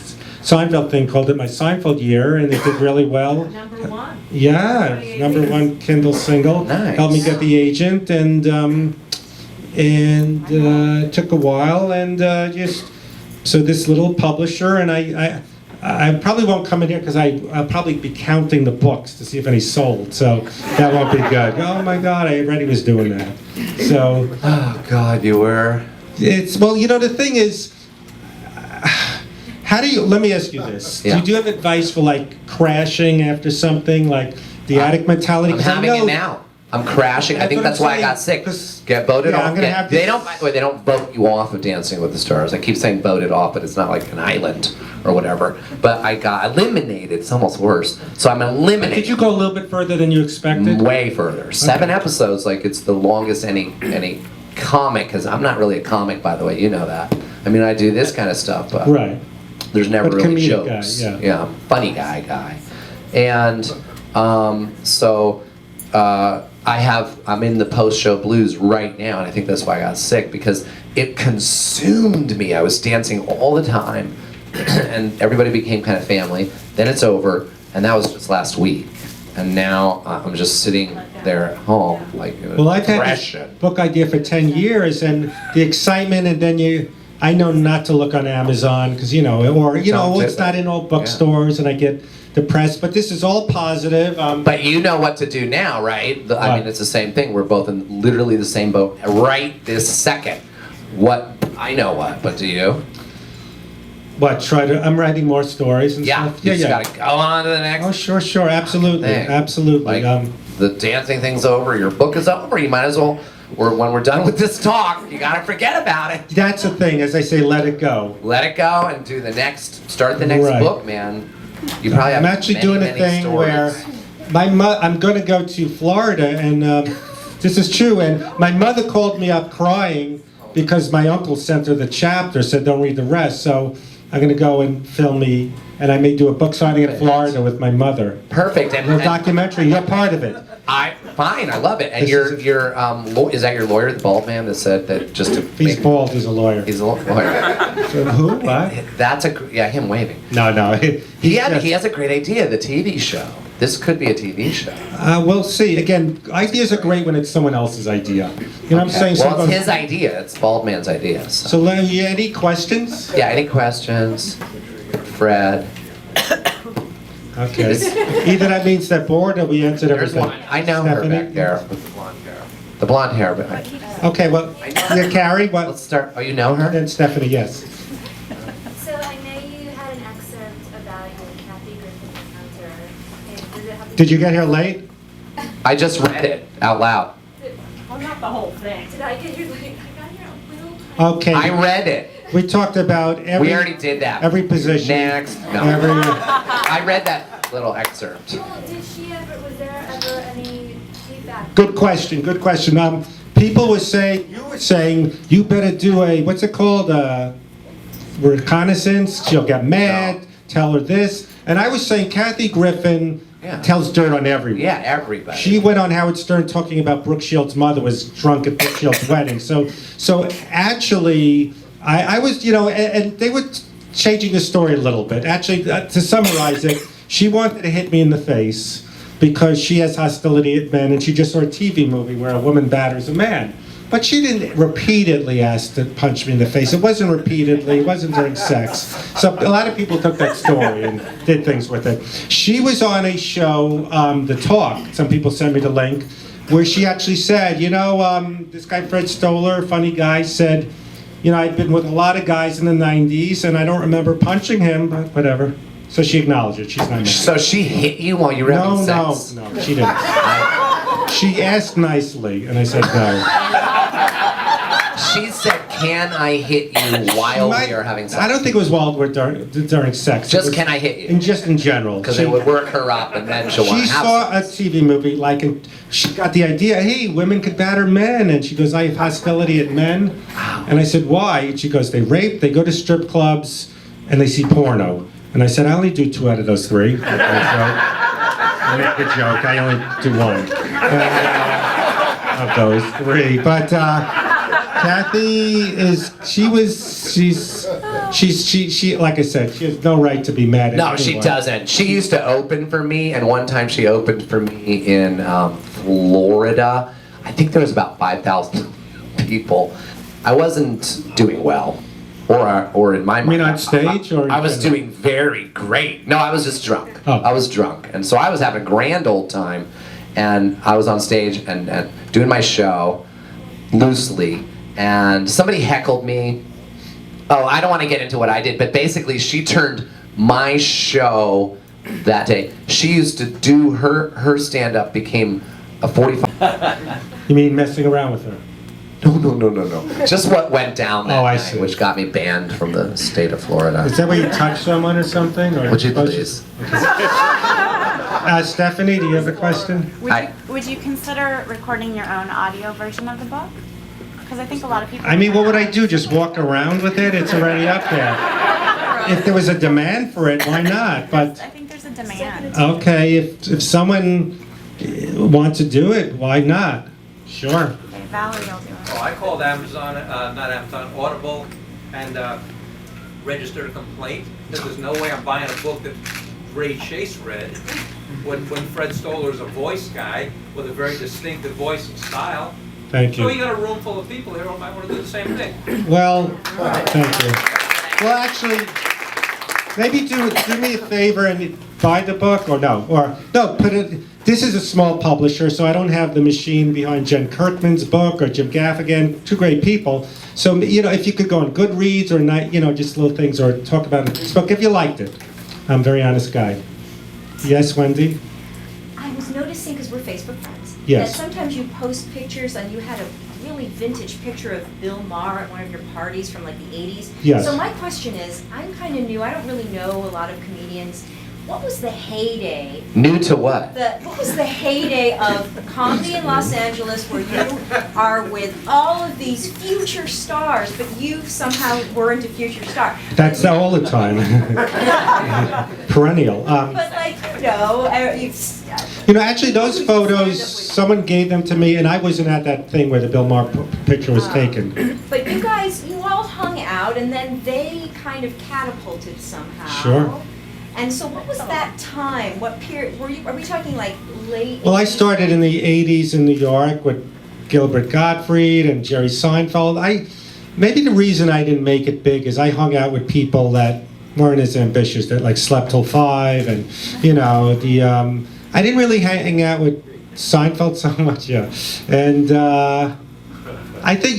Seinfeld thing, called it my Seinfeld year, and it did really well. Number one. Yeah, number one Kindle single. Nice. Helped me get the agent, and it took a while, and so this little publisher, and I probably won't come in here because I'll probably be counting the books to see if any sold, so that won't be good. Oh my God, I already was doing that. So. Oh God, you were. The thing is, let me ask you this. Yeah. Do you have advice for like crashing after something, like the addict mentality? I'm 'Cause I having know- it now. I'm crashing. I That's think what that's I'm why I got saying, sick. 'cause- Get voted Yeah, off. I'm gonna have They this- don't. By the way, they don't vote you off of Dancing with the Stars. I keep saying voted off, but it's not like an island or whatever. But I got eliminated. It's almost worse. So I'm eliminated. Did you go a little bit further than you expected? Way further. 7 episodes. Like it's the longest any comic. Because I'm not really a comic, by the way. You know that. I mean, I do this kind of stuff, but Right. there's never But really comedic jokes. guy, yeah. Funny guy. And I'm in the post-show blues right now, and I think that's why I got sick, because it consumed me. I was dancing all the time, and everybody became kind of family. Then it's over, and that was just last week. And now I'm just sitting there at home, like Well, I've had depression. this book idea for 10 years, and the excitement, and then I know not to look on Amazon, because, Don't do it's it. not in all bookstores, and I get depressed, but this is all positive. But you know what to do now, right? I What? mean, it's the same thing. We're both in literally the same boat right this second. I know what, but do you? I'm writing more stories and Yeah, stuff. you just gotta go on to the next Oh, sure, absolutely, thing. absolutely. Like, the dancing thing's over, your book is over, you might as well, or when we're done with this talk, you gotta forget about it. That's the thing, as I say, let it go. Let it go and start the next Right. book, man. You probably have I'm actually many, doing a many thing stories. where I'm going to go to Florida, and this is true. And my mother called me up crying because my uncle sent her the chapter, said don't read the rest. So I'm going to go and film me, and I may do a book signing in Florida with my mother. Perfect. A documentary. You're part of it. Fine, I love it. And This your is is that your lawyer, the bald man, that said that just to He's make- bald. He's a lawyer. He's a lawyer. So who? What? That's him waving. No. He just- has a great idea, the TV show. This could be a TV show. We'll see. Again, ideas are great when it's someone else's idea. You know what I'm saying? Well, So it's his idea. It's Bald Man's idea. So. So, any questions? Yeah, any questions? Fred? Okay. Either that means they're bored or we answered There's everything. one. I know her Stephanie? back there with the blonde hair. The blonde hair. But Okay, well, yeah, Carrie, let's what? start. Oh, you know her? Then Stephanie, yes. So I know you had an excerpt about your Kathy Griffin encounter. And does it have Did you get here late? I just read it out loud. Well, not the whole thing. Did I get here late? I got here a little time. Okay. I read it. We talked about every. We already did that. Every position. Next. No. Every, I read that little excerpt. Well, was there ever any feedback? good question. Good question. People were saying, you were saying, you better do a, what's it called? Reconnaissance. She'll get mad. No. Tell her this. And I was saying, Kathy Griffin tells dirt on everyone. Yeah, everybody. She went on Howard Stern talking about Brooke Shields' mother was drunk at Brooke Shields' wedding. So actually, I was, and they were changing the story a little bit. Actually, to summarize it, she wanted to hit me in the face because she has hostility at men, and she just saw a TV movie where a woman batters a man. But she didn't repeatedly ask to punch me in the face. It wasn't repeatedly, it wasn't during sex. So a lot of people took that story and did things with it. She was on a show, The Talk, some people sent me the link, where she actually said, this guy Fred Stoller, funny guy, said, I'd been with a lot of guys in the 90s, and I don't remember punching him, but whatever. So she acknowledged it, she's not mad. So she hit you while you were having sex? No, she didn't. She asked nicely, and I said no. She said, "Can I hit you while we are having sex?" I don't think it was while we're during sex. Just It was can I hit you? just in general. Because She- it would work her up, and then she'll want She to have saw sex. a TV movie, and she got the idea, hey, women could batter men. And she goes, I have hostility at men. And I said, why? And she goes, they rape, they go to strip clubs, and they see porno. And I said, I only do 2 out of those 3. Okay, so I make a joke, I only do 1 of those 3. But Kathy she like I said, she has no right to be mad at No, she anyone. doesn't. She used to open for me, and one time she opened for me in Florida. I think there was about 5,000 people. I wasn't doing well, or in my mind. You mean on stage, or I was doing very great. No, I was just drunk. Oh. I was drunk, and so I was having a grand old time, and I was on stage and doing my show loosely, and somebody heckled me. Oh, I don't want to get into what I did, but basically she turned my show that day. She used to do her stand-up became a 45. You mean messing around with her? No. Just what went down that Oh, I night, see. which got me banned from the state of Florida. Is that where you touch someone or something? Or Would you please? Stephanie, do you have a question? Would you consider recording your own audio version of the book? Because I think a lot of people. I mean, what would I do? Just walk around with it? It's already up there. If there was a demand for it, why not? But I think there's a demand. okay, if someone wants to do it, why not? Sure. Okay, Valerie will do it. Oh, I called Amazon, not Amazon, Audible, and registered a complaint. There's no way I'm buying a book that Ray Chase read when Fred Stoller's a voice guy with a very distinctive voice and style. Thank So you you. got a room full of people here who might want to do the same thing. Well, thank you. Well, actually, maybe do me a favor and buy the book, or no, put it. This is a small publisher, so I don't have the machine behind Jen Kirkman's book or Jim Gaffigan, 2 great people. So, if you could go on Goodreads or not, just little things, or talk about this book if you liked it. I'm a very honest guy. Yes, Wendy? I was noticing, because we're Facebook friends, Yes. that sometimes you post pictures, and you had a really vintage picture of Bill Maher at one of your parties from like the 80s. Yes. So my question is, I'm kind of new, I don't really know a lot of comedians. What was the heyday? New to what? What was the heyday of the comedy in Los Angeles where you are with all of these future stars, but you somehow weren't a future star? That's all the time. Perennial. But Actually, those photos, someone gave them to me, and I wasn't at that thing where the Bill Maher picture was taken. But you guys, you all hung out, and then they kind of catapulted somehow. Sure. And so what was that time? What period, are we talking like late? Well, I 80s? started in the 80s in New York with Gilbert Gottfried and Jerry Seinfeld. Maybe the reason I didn't make it big is I hung out with people that weren't as ambitious, that like slept till 5, and I didn't really hang out with Seinfeld so much, yeah. And I think,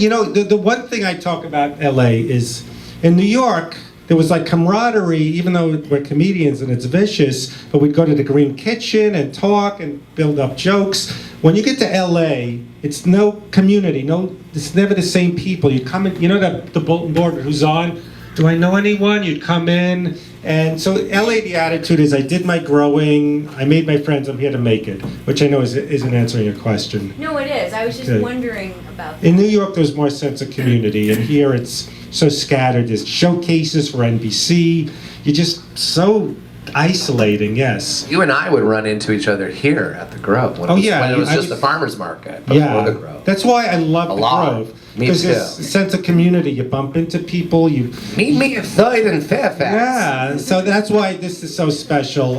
the one thing I talk about LA is, in New York, there was like camaraderie, even though we're comedians and it's vicious, but we'd go to the Green Kitchen and talk and build up jokes. When you get to LA, it's no community, it's never the same people. You come in, you know the bulletin board who's on? Do I know anyone? You'd come in, and so LA, the attitude is I did my growing, I made my friends, I'm here to make it, which I know isn't answering your question. No, it is. I was just Good. wondering about that. In New York, there's more sense of community, and here it's so scattered. There's showcases for NBC. You're just so isolating, yes. You and I would run into each other here at the Grove when, Oh, it, was, yeah, when it was I just was- the farmer's market before Yeah, the Grove. that's why I love A the lot. Grove. Me Because too. there's a sense of community. You bump into people, you... Meet me at Third and Fairfax. Yeah, so that's why this is so special.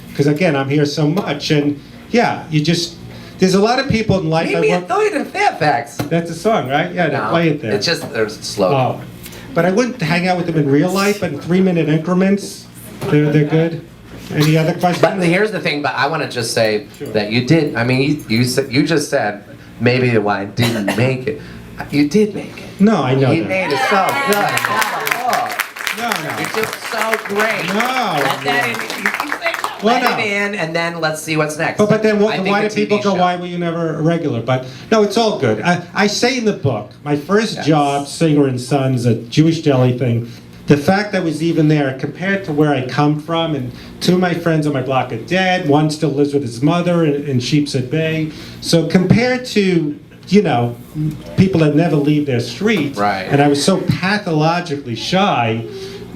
Because again, I'm here so much, and yeah, you just... There's a lot of people in life... Meet me at Third and Fairfax. That's a song, right? Yeah, they No, play it there. it's just there's a slogan. Oh, but I wouldn't hang out with them in real life, but in 3-minute increments, they're good. Any other questions? But here's the thing. But I want to just say Sure. that you did. I mean, you just said maybe why I didn't make it. You did make it. No, I know You that. made it so good. No, You're doing so great. no. Let that in. You say no. Well, Let no. it in, and then let's see what's next. But then I think why a do people TV go, show. why were you never a regular? But no, it's all good. I say in the book, my first Yes. job, Singer and Sons, a Jewish deli thing, the fact I was even there compared to where I come from, and two of my friends on my block are dead, one still lives with his mother in Sheepshead Bay. So compared to, you know, people that never leave their street, Right. and I was so pathologically shy,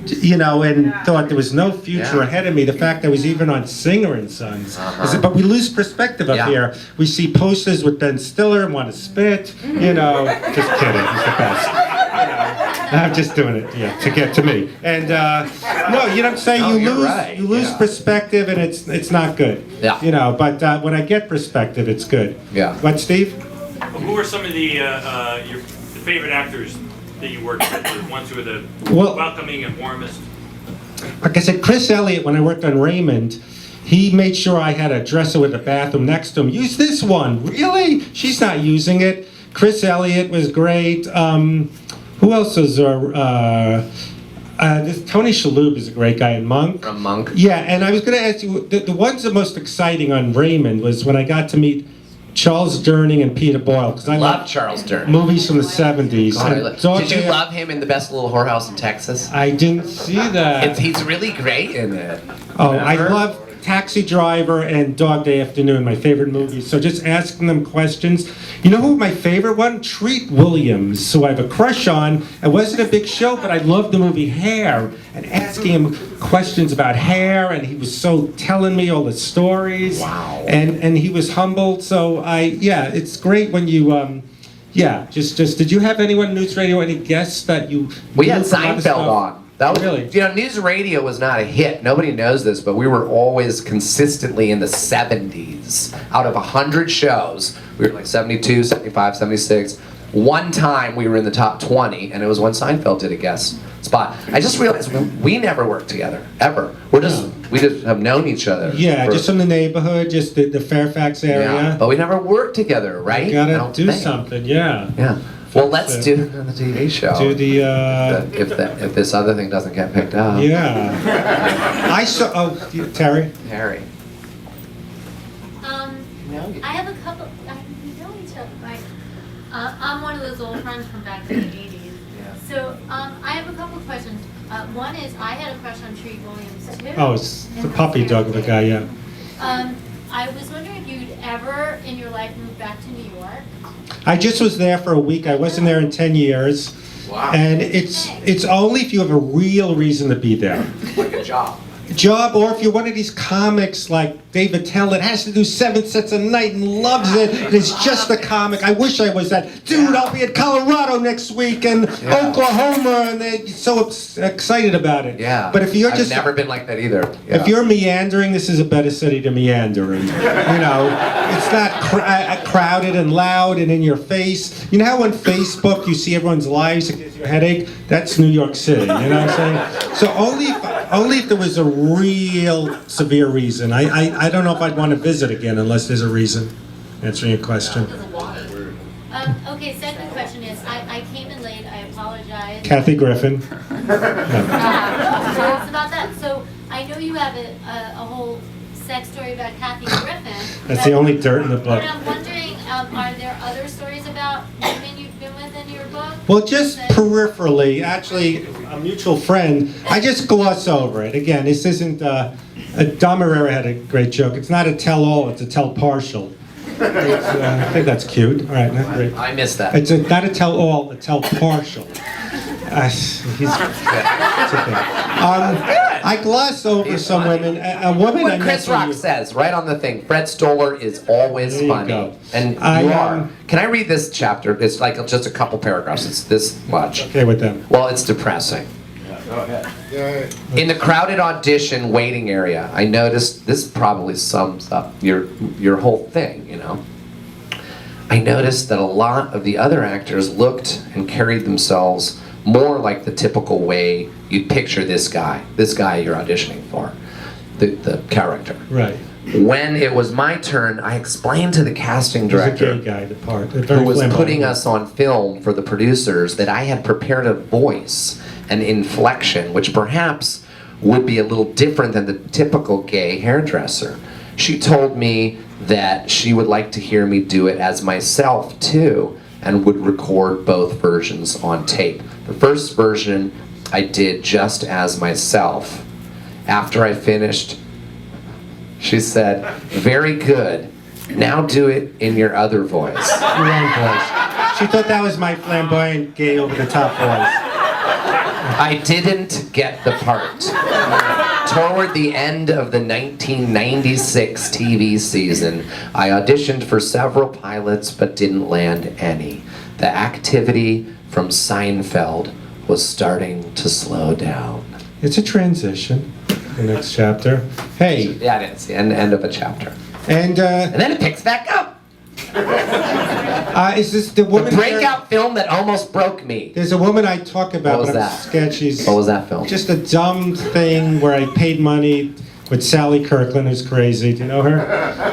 you know, and thought there was no future Yeah. ahead of me. The fact I was even on Singer and Sons. Uh-huh. But we lose perspective up Yeah. here. We see posters with Ben Stiller and want to spit, you know. Just kidding, he's the best. I'm just doing it, yeah, to get to me. And no, you know what I'm saying? No, you you're lose, right, you lose yeah. perspective, and it's not good. Yeah. You know, but when I get perspective, it's good. Yeah. What, Steve? Who are some of your favorite actors that you worked with, the ones who are the Well- welcoming and warmest? Like I said, Chris Elliott, when I worked on Raymond, he made sure I had a dresser with a bathroom next to him. Use this one. Really? She's not using it. Chris Elliott was great. Who else is this Tony Shalhoub is a great guy in Monk. From Monk. Yeah, and I was going to ask you, the ones that most exciting on Raymond was when I got to meet Charles Durning and Peter Boyle, because I Love love Charles Durning. movies from the 70s. God, I And love- Dog Did you Day- love him in The Best Little Whorehouse in Texas? I didn't see that. He's really great in it. Oh, I Remember? love Taxi Driver and Dog Day Afternoon, my favorite movies. So just asking them questions. You know who my favorite one? Treat Williams, who I have a crush on. It wasn't a big show, but I loved the movie Hair, and asking him questions about hair, and he was so telling me all the stories. Wow. And he was humbled. So it's great when you just did you have anyone in News Radio, any guests that you We knew had from other Seinfeld stuff? on. That was, Really? You know, news radio was not a hit. Nobody knows this, but we were always consistently in the 70s. Out of 100 shows, we were like 72, 75, 76. One time we were in the top 20, and it was when Seinfeld did a guest spot. I just realized we never worked together, ever. We just have known each other. Yeah, for- just from the neighborhood, just the Fairfax area. Yeah, but we never worked together, right? You I gotta don't do think. something, yeah. Yeah. Well, let's That's do it on the TV show. Do the, If this other thing doesn't get picked up. yeah. I saw, Terry? Harry. I have a couple, we know each other, right? I'm one of those old friends from back in the 80s. Yeah. So, I have a couple of questions. One is, I had a crush on Treat Williams too. Oh, it's the puppy dog of a guy, yeah. I was wondering if you'd ever in your life move back to New York. I just was there for a week. I wasn't there in 10 years. Wow. And it's only if you have a real reason to be there. Like a job. Job, or if you're one of these comics like David Tell that has to do 7 sets a night and loves it, and it's just a comic. I wish I was that. Dude, I'll be at Colorado next week and Yeah. Oklahoma, and they're so excited about it. Yeah. But if you're I've just never been like that either. Yeah. If you're meandering, this is a better city to meander in. You know, it's not crowded and loud and in your face. You know how on Facebook you see everyone's lives, it gives you a headache? That's New York City, you know what I'm saying? So only if there was a real severe reason. I don't know if I'd want to visit again unless there's a reason. Answering your question. Okay, Okay, second question is, I came in late, I apologize. Kathy Griffin. It's about that. So I know you have a whole sex story about Kathy Griffin. That's the only dirt in the book. But I'm wondering, are there other stories about women you've been with in your book? Well, just peripherally, actually, a mutual friend, I just gloss over it. Again, this isn't, Don Herrera had a great joke. It's not a tell-all, it's a tell-partial. I think that's cute. All right, not great. I missed that. It's not a tell-all, a tell-partial. It's okay. I gloss over some women. A woman I What met Chris when Rock you- says right on the thing, Fred Stoller is always There you funny. go. And I, you are. Can I read this chapter? It's like just a couple paragraphs. It's this much. Okay with them. Well, it's depressing. In the crowded audition waiting area, I noticed, this probably sums up your whole thing, you know. I noticed that a lot of the other actors looked and carried themselves more like the typical way you'd picture this guy you're auditioning for, the character. Right. When it was my turn, I explained to the casting He's a director, gay guy, the part. who was putting us on film for the producers, that I had prepared a voice, an inflection, which perhaps would be a little different than the typical gay hairdresser. She told me that she would like to hear me do it as myself too, and would record both versions on tape. The first version I did just as myself. After I finished, she said, "Very good. Now do it in your other voice." Wrong voice. She thought that was my flamboyant, gay, over-the-top voice. I didn't get the part. Toward the end of the 1996 TV season, I auditioned for several pilots but didn't land any. The activity from Seinfeld was starting to slow down. It's a transition. The next chapter. Hey, Yeah, it is. The end of a chapter. and And then it picks back up. is this the The woman? breakout film that almost broke me. There's a woman I talk about, What was but I'm that? scared she's What was that film? just a dumb thing where I paid money with Sally Kirkland, who's crazy. Do you know her?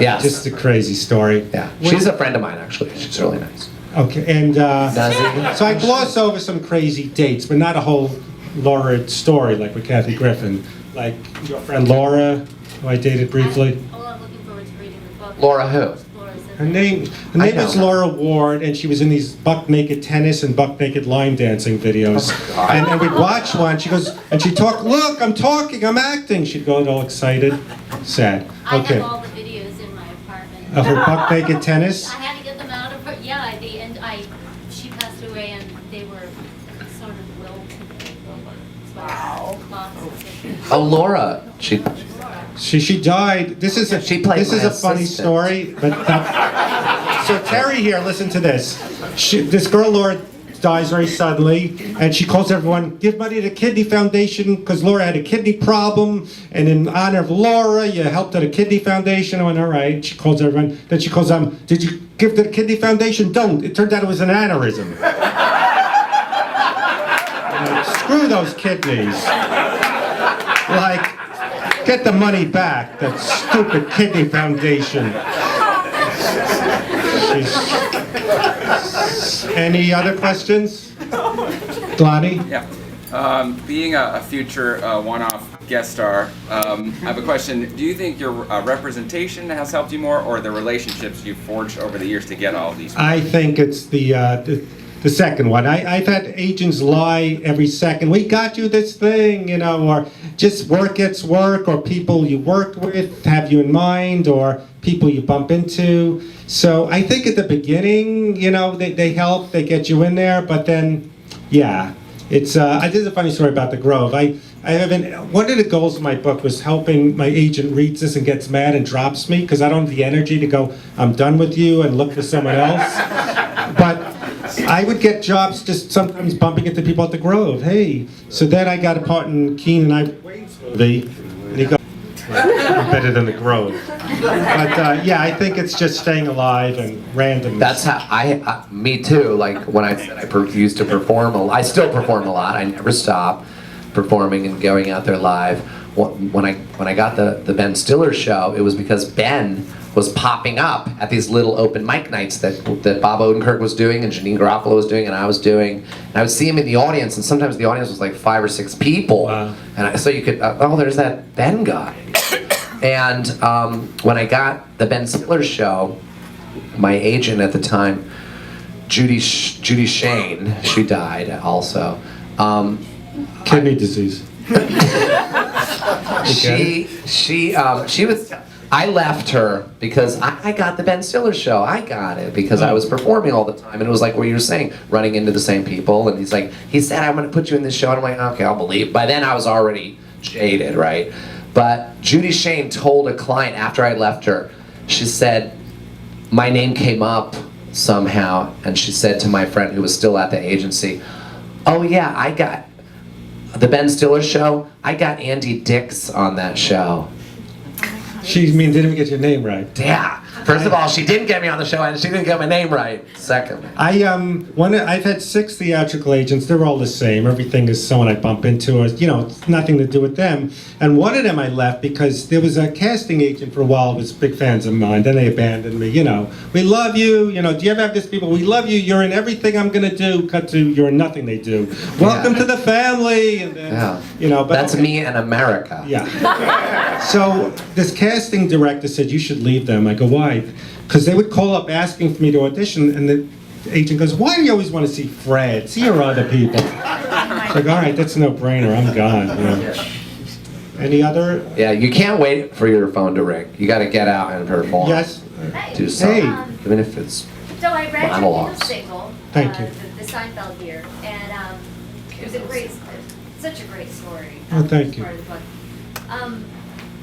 Yes. Just a crazy story. Yeah. She's a friend of mine, actually. She's really nice. Okay, and Does he? so I gloss over some crazy dates, but not a whole lurid story like with Kathy Griffin. Like your friend Laura, who I dated briefly. I'm looking forward to reading the book. Laura who? Laura's in Her there. name I know is her. Laura Ward, and she was in these buck naked tennis and buck naked line dancing videos. God. And we'd watch one. She goes, and she'd talk. Look, I'm talking, I'm acting. She'd go all excited, sad. I Okay. have all the videos in my apartment. Of her buck naked tennis. I had to get them out of her. Yeah, she passed away, and they were sort of wilted. Wow. Oh, Laura. She died. This is a She played this is my a funny assistant. story. But so Terry here, listen to this. This girl Laura dies very suddenly, and she calls everyone, give money to the Kidney Foundation because Laura had a kidney problem, and in honor of Laura, you helped at a Kidney Foundation. I went, all right. She calls everyone. Then she calls did you give to the Kidney Foundation? Don't. It turned out it was an aneurysm. Screw those kidneys. Like, get the money back, that stupid Kidney Foundation. Any other questions? Glani? Yeah. Being a future one-off guest star, I have a question. Do you think your representation has helped you more, or the relationships you've forged over the years to get all of these? I think it's the second one. I've had agents lie every second. We got you this thing, you know, or just work gets work, or people you worked with have you in mind, or people you bump into. So I think at the beginning, you know, they help, they get you in there, but then, yeah. It's I did a funny story about the Grove. I haven't. One of the goals of my book was helping my agent reads this and gets mad and drops me because I don't have the energy to go, I'm done with you, and look for someone else. But I would get jobs just sometimes bumping into people at the Grove. Hey, so then I got a part in Keen and Ivory Wayne's movie, and he goes, I'm better than the Grove. But yeah, I think it's just staying alive and randomness. That's how me too. Like when I said I used to perform, I still perform a lot. I never stop performing and going out there live. When I got the Ben Stiller show, it was because Ben was popping up at these little open mic nights that Bob Odenkirk was doing and Janine Garofalo was doing and I was doing. And I would see him in the audience, and sometimes the audience was like 5 or 6 people. Wow. And so you could, oh, there's that Ben guy. And when I got the Ben Stiller show, my agent at the time, Judy Shane, she died also. Kidney disease. She was. I left her because I got the Ben Stiller show. I got it because I was performing all the time, and it was like what you were saying, running into the same people. And he's like, he said, I'm going to put you in this show. And I'm like, okay, I'll believe. By then, I was already jaded, right? But Judy Shane told a client after I left her, she said, my name came up somehow, and she said to my friend who was still at the agency, oh yeah, I got the Ben Stiller show. I got Andy Dix on that show. She didn't even get your name right. Yeah. First of all, she didn't get me on the show, and she didn't get my name right. Second. I've had 6 theatrical agents. They're all the same. Everything is someone I bump into, or it's nothing to do with them. And one of them I left because there was a casting agent for a while who was big fans of mine. Then they abandoned me. We love you. Do you ever have this people? We love you. You're in everything I'm gonna do. Cut to you're in nothing they do. Welcome to the family. And then, But that's me in America. Yeah. So this casting director said you should leave them. I go, why? Because they would call up asking for me to audition, and the agent goes, why do you always want to see Fred? See your other people. It's like, all right, that's a no-brainer. I'm gone. Any other? Yeah, you can't wait for your phone to ring. You got to get out and perform. Yes. Do something, Hey. even if it's So I read your monologues. new single, Thank you. the Seinfeld year, and it was such a great story. Oh, thank you. Part of the book.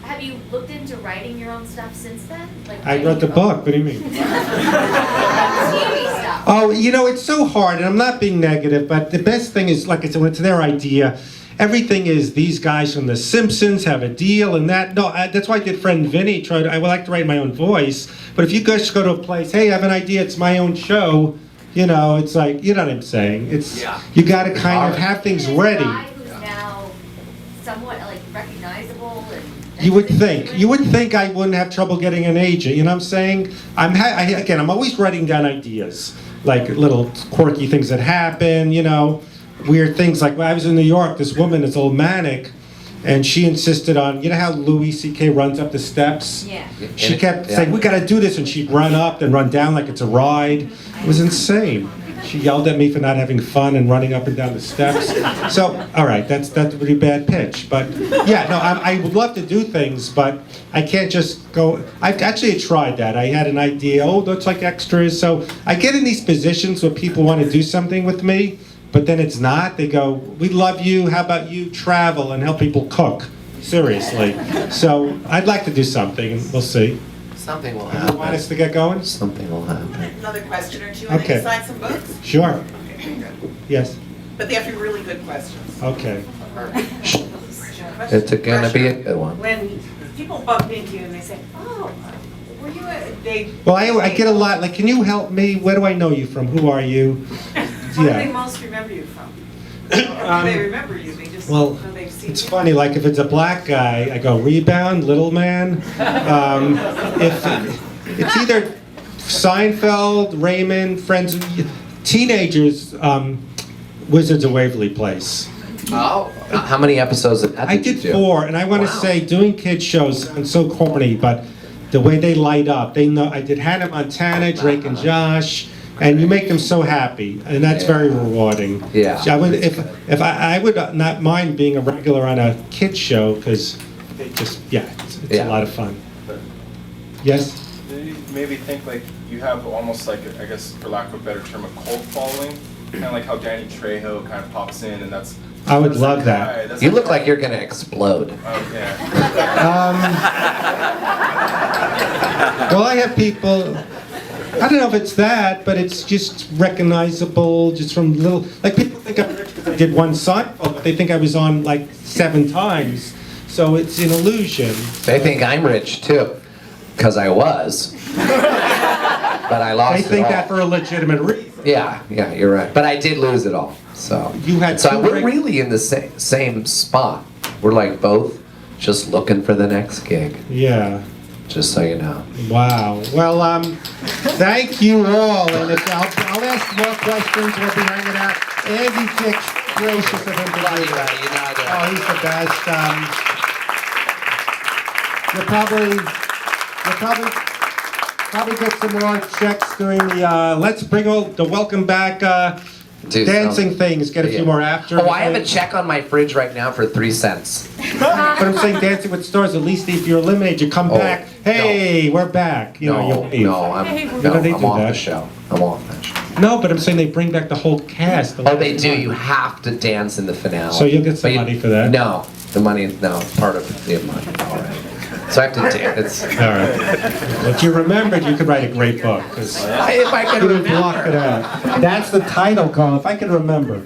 Have you looked into writing your own stuff since then? Like I wrote the book. What do you mean? TV stuff. Oh, it's so hard, and I'm not being negative, but the best thing is, like I said, when it's their idea, everything is these guys from The Simpsons have a deal and that. No, that's why I did Friend Vinny. I would like to write my own voice, but if you guys go to a place, hey, I have an idea, it's my own show, it's like, you know what I'm saying? You got to kind of have things There's a ready. guy who's now somewhat like recognizable and. You would think I wouldn't have trouble getting an agent. You know what I'm saying? I'm always writing down ideas, like little quirky things that happen. Weird things. Like when I was in New York, this woman is old manic, and she insisted on. You know how Louis C.K. runs up the steps? Yeah. She kept saying, "We got to do this," and she'd run up and run down like it's a ride. It was insane. She yelled at me for not having fun and running up and down the steps. So, all right, that's a pretty bad pitch. But yeah, no, I would love to do things, but I can't just go. I've actually tried that. I had an idea. Oh, looks like extras. So I get in these positions where people want to do something with me, but then it's not. They go, "We love you. How about you travel and help people cook?" Seriously. So I'd like to do something, and we'll see. Something will You happen. want us to get going? Something will happen. Another question or two, and Okay. then you sign some books? Sure. Okay, good. Yes. But they have to be really good questions. Okay. It's gonna be a good one. When people bump into you and they say, oh, were you they, Well, I get a lot, like, can you help me? Where do I know you from? Who are you? what do they Yeah. most remember you from? Or do they remember you? They just Well, know they've seen it's you. funny, like if it's a black guy, I go rebound, little man. If it's either Seinfeld, Raymond, Friends, teenagers, Wizards of Waverly Place. Oh, how many episodes of that I did you did do? 4, and I want to Wow. say doing kids shows sounds so corny, but the way they light up, they know. I did Hannah Montana, Drake and Josh, and you make them so happy, and that's very rewarding. Yeah. So I would, if I would not mind being a regular on a kids show because they just it's Yeah. a lot of fun. Yes. Maybe think like you have almost like, I guess for lack of a better term, a cult following, kind of like how Danny Trejo kind of pops in, and that's. I would that's love the that. guy, that's You the look guy. like you're gonna explode. Oh yeah. Well, I have people. I don't know if it's that, but it's just recognizable, just from little. Like people think I'm rich because I did one Seinfeld, but they think I was on like 7 times. So it's an illusion. They think I'm rich too, because I was. But I lost They it think all. that for a legitimate reason. Yeah, you're right. But I did lose it all. So You had so two we're great- really in the same spot. We're like both just looking for the next gig. Yeah. just so you know. Wow. Well, thank you all. And if I'll ask more questions. We'll be hanging out. Andy Dick's gracious of him to Love do you, that. buddy. You know I do. Oh, he's the best. You'll probably get some more checks during the. Let's bring all the welcome back Do dancing some- things. Get a few Yeah. more after. Oh, I have a check on my fridge right now for 3 cents. But I'm saying dancing with stars. At least if you're eliminated, you come Oh, back. Hey, we're back. You know, No, you'll leave. no, I'm they do off that? the show. I'm off that show. No, but I'm saying they bring back the whole cast. the Oh, they last do. one. You have to dance in the finale. So you'll get some But you- money for that? No, the money. No, it's part of the money already. So I have to dance. All right. If you remembered, you could write a great book. 'Cause If I could you didn't block it remember. out. That's the title, Carl. If I could remember.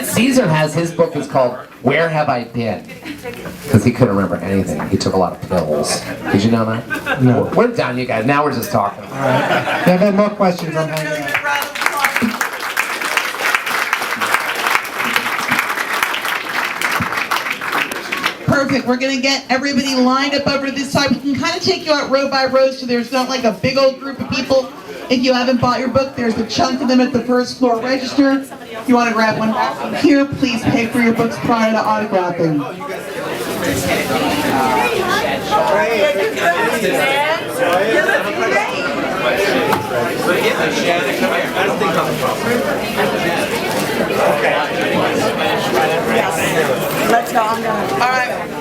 Caesar has his book is called Where Have I Been? Because he couldn't remember anything. He took a lot of pills. Did you know that? No. We're done, you guys. Now we're just talking. If you have more questions, I'm hanging out. Perfect. We're going to get everybody lined up over to this side. We can kind of take you out row by row so there's not like a big old group of people. If you haven't bought your book, there's a chunk of them at the first floor register. If you want to grab one back from here, please pay for your books prior to autographing. Let's go, I'm done. All right.